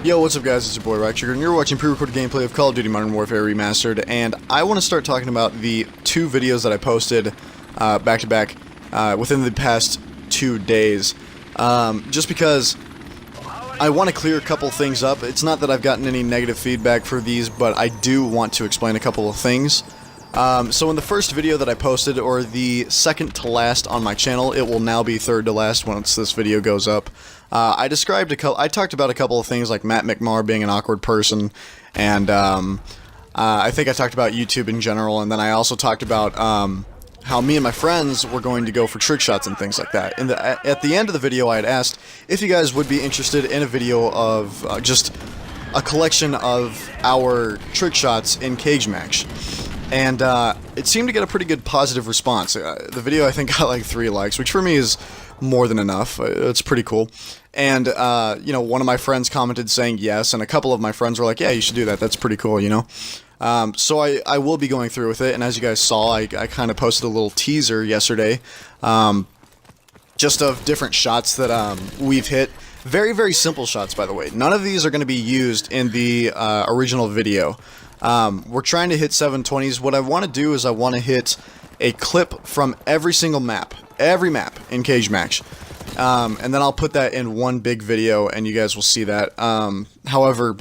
Yo, what's up guys, it's your boy Rocktrigger, and you're watching pre-recorded gameplay of Call of Duty Modern Warfare Remastered, and I want to start talking about the two videos that I posted back-to-back within the past 2 days, just because I want to clear a couple things up. It's not that I've gotten any negative feedback for these, but I do want to explain a couple of things. So in the first video that I posted, or the second to last on my channel, it will now be third to last once this video goes up. I talked about a couple of things like Matt McMahon being an awkward person, and I think I talked about YouTube in general, and then I also talked about how me and my friends were going to go for trick shots and things like that. At the end of the video, I had asked if you guys would be interested in a video of just a collection of our trick shots in Cage Match. And it seemed to get a pretty good positive response. The video, I think, got like 3 likes, which for me is more than enough. It's pretty cool. And, you know, one of my friends commented saying yes, and a couple of my friends were like, yeah, you should do that. That's pretty cool, you know? So I will be going through with it, and as you guys saw, I kind of posted a little teaser yesterday, just of different shots that we've hit. Very, very simple shots, by the way. None of these are going to be used in the original video. We're trying to hit 720s. What I want to do is I want to hit a clip from every single map. Every map in Cage Match. And then I'll put that in one big video, and you guys will see that. However,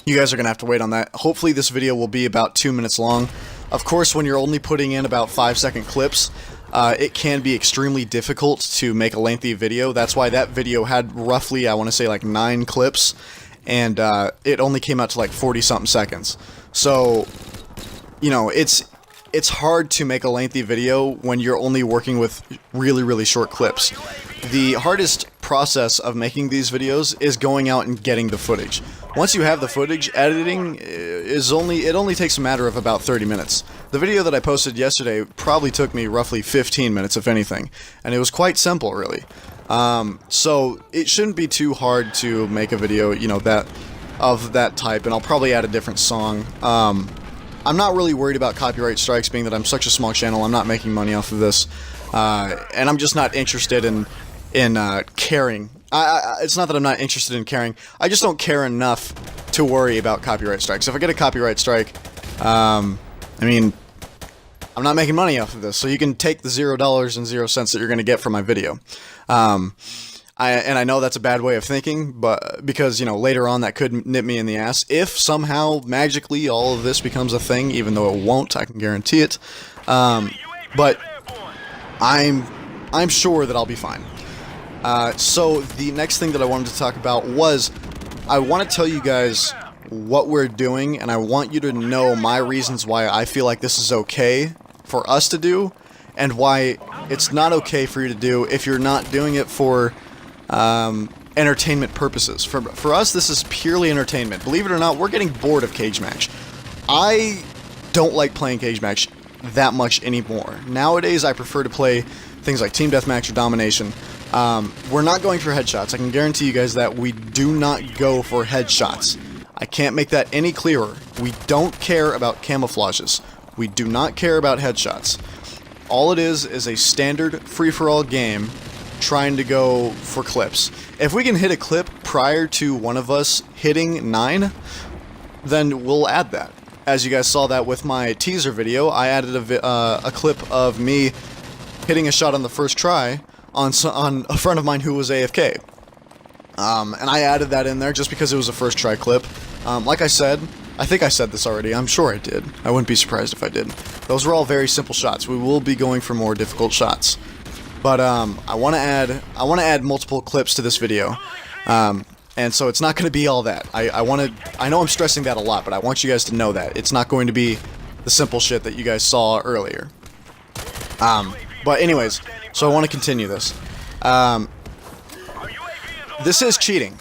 you guys are going to have to wait on that. Hopefully this video will be about 2 minutes long. Of course, when you're only putting in about 5-second clips, it can be extremely difficult to make a lengthy video. That's why that video had roughly, I want to say, like 9 clips. And it only came out to like 40-something seconds. So, you know, it's hard to make a lengthy video when you're only working with really, really short clips. The hardest process of making these videos is going out and getting the footage. Once you have the footage, editing it only takes a matter of about 30 minutes. The video that I posted yesterday probably took me roughly 15 minutes, if anything, and it was quite simple, really. So it shouldn't be too hard to make a video, you know, of that type, and I'll probably add a different song. I'm not really worried about copyright strikes, being that I'm such a small channel. I'm not making money off of this, and I'm just not interested in caring. It's not that I'm not interested in caring. I just don't care enough to worry about copyright strikes. If I get a copyright strike, I mean, I'm not making money off of this, so you can take the $0.00 that you're going to get from my video. And I know that's a bad way of thinking, but because, you know, later on that could nip me in the ass. If somehow, magically, all of this becomes a thing, even though it won't, I can guarantee it. But I'm sure that I'll be fine. So the next thing that I wanted to talk about was, I want to tell you guys what we're doing, and I want you to know my reasons why I feel like this is okay for us to do, and why it's not okay for you to do if you're not doing it for entertainment purposes. For us, this is purely entertainment. Believe it or not, we're getting bored of Cage Match. I don't like playing Cage Match that much anymore. Nowadays, I prefer to play things like Team Deathmatch or Domination. We're not going for headshots. I can guarantee you guys that we do not go for headshots. I can't make that any clearer. We don't care about camouflages. We do not care about headshots. All it is a standard free-for-all game trying to go for clips. If we can hit a clip prior to one of us hitting 9, then we'll add that. As you guys saw that with my teaser video, I added a clip of me hitting a shot on the first try on a friend of mine who was AFK. And I added that in there just because it was a first try clip. Like I said, I think I said this already, I'm sure I did. I wouldn't be surprised if I did. Those were all very simple shots. We will be going for more difficult shots. But I want to add multiple clips to this video. And so it's not going to be all that. I know I'm stressing that a lot, but I want you guys to know that. It's not going to be the simple shit that you guys saw earlier. But anyways, so I want to continue this. This is cheating.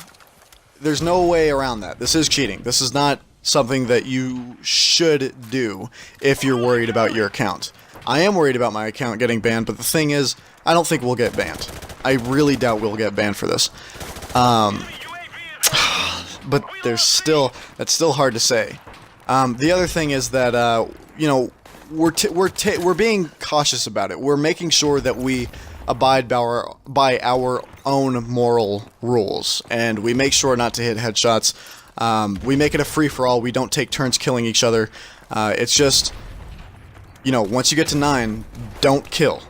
There's no way around that. This is cheating. This is not something that you should do if you're worried about your account. I am worried about my account getting banned, but the thing is, I don't think we'll get banned. I really doubt we'll get banned for this. But that's still hard to say. The other thing is that, you know, we're being cautious about it. We're making sure that we abide by our own moral rules, and we make sure not to hit headshots. We make it a free-for-all. We don't take turns killing each other. It's just, you know, once you get to 9, don't kill.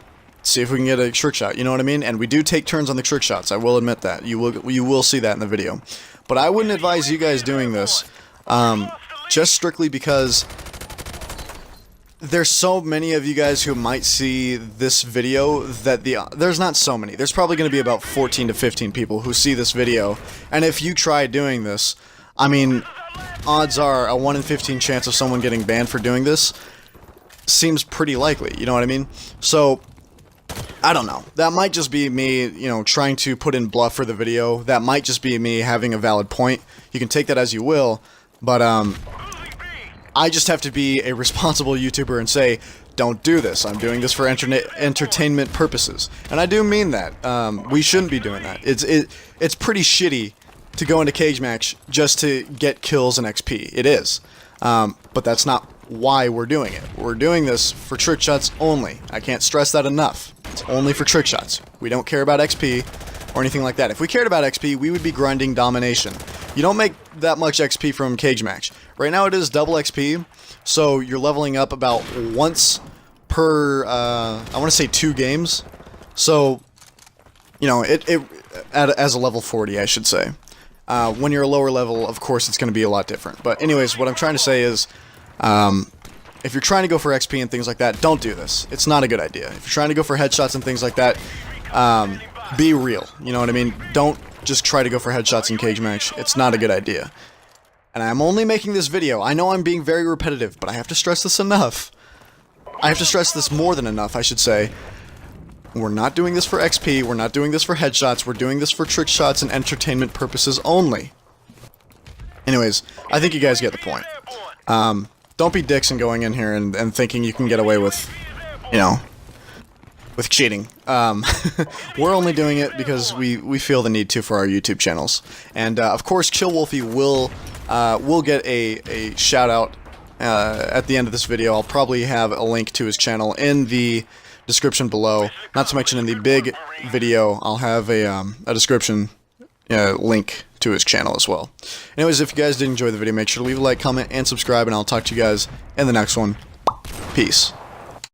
See if we can get a trick shot, you know what I mean? And we do take turns on the trick shots, I will admit that. You will see that in the video. But I wouldn't advise you guys doing this, just strictly because there's so many of you guys who might see this video that there's not so many. There's probably going to be about 14 to 15 people who see this video, and if you try doing this, I mean, odds are a 1 in 15 chance of someone getting banned for doing this seems pretty likely, you know what I mean? So, I don't know. That might just be me, you know, trying to put in bluff for the video. That might just be me having a valid point. You can take that as you will, but I just have to be a responsible YouTuber and say, don't do this. I'm doing this for entertainment purposes. And I do mean that. We shouldn't be doing that. It's pretty shitty to go into cage match just to get kills and XP. It is. But that's not why we're doing it. We're doing this for trick shots only. I can't stress that enough. It's only for trick shots. We don't care about XP or anything like that. If we cared about XP, we would be grinding domination. You don't make that much XP from cage match. Right now it is double XP, so you're leveling up about once per, I want to say 2 games. So, you know, as a level 40, I should say. When you're a lower level, of course, it's going to be a lot different. But anyways, what I'm trying to say is, if you're trying to go for XP and things like that, don't do this. It's not a good idea. If you're trying to go for headshots and things like that, be real. You know what I mean? Don't just try to go for headshots in cage match. It's not a good idea. And I'm only making this video. I know I'm being very repetitive, but I have to stress this enough. I have to stress this more than enough, I should say. We're not doing this for XP. We're not doing this for headshots. We're doing this for trick shots and entertainment purposes only. Anyways, I think you guys get the point. Don't be dicks and going in here and thinking you can get away with, you know, with cheating. We're only doing it because we feel the need to for our YouTube channels. And, of course, Chill Wolfie will get a shout-out at the end of this video. I'll probably have a link to his channel in the description below. Not to mention in the big video, I'll have a description link to his channel as well. Anyways, if you guys did enjoy the video, make sure to leave a like, comment, and subscribe, and I'll talk to you guys in the next one. Peace.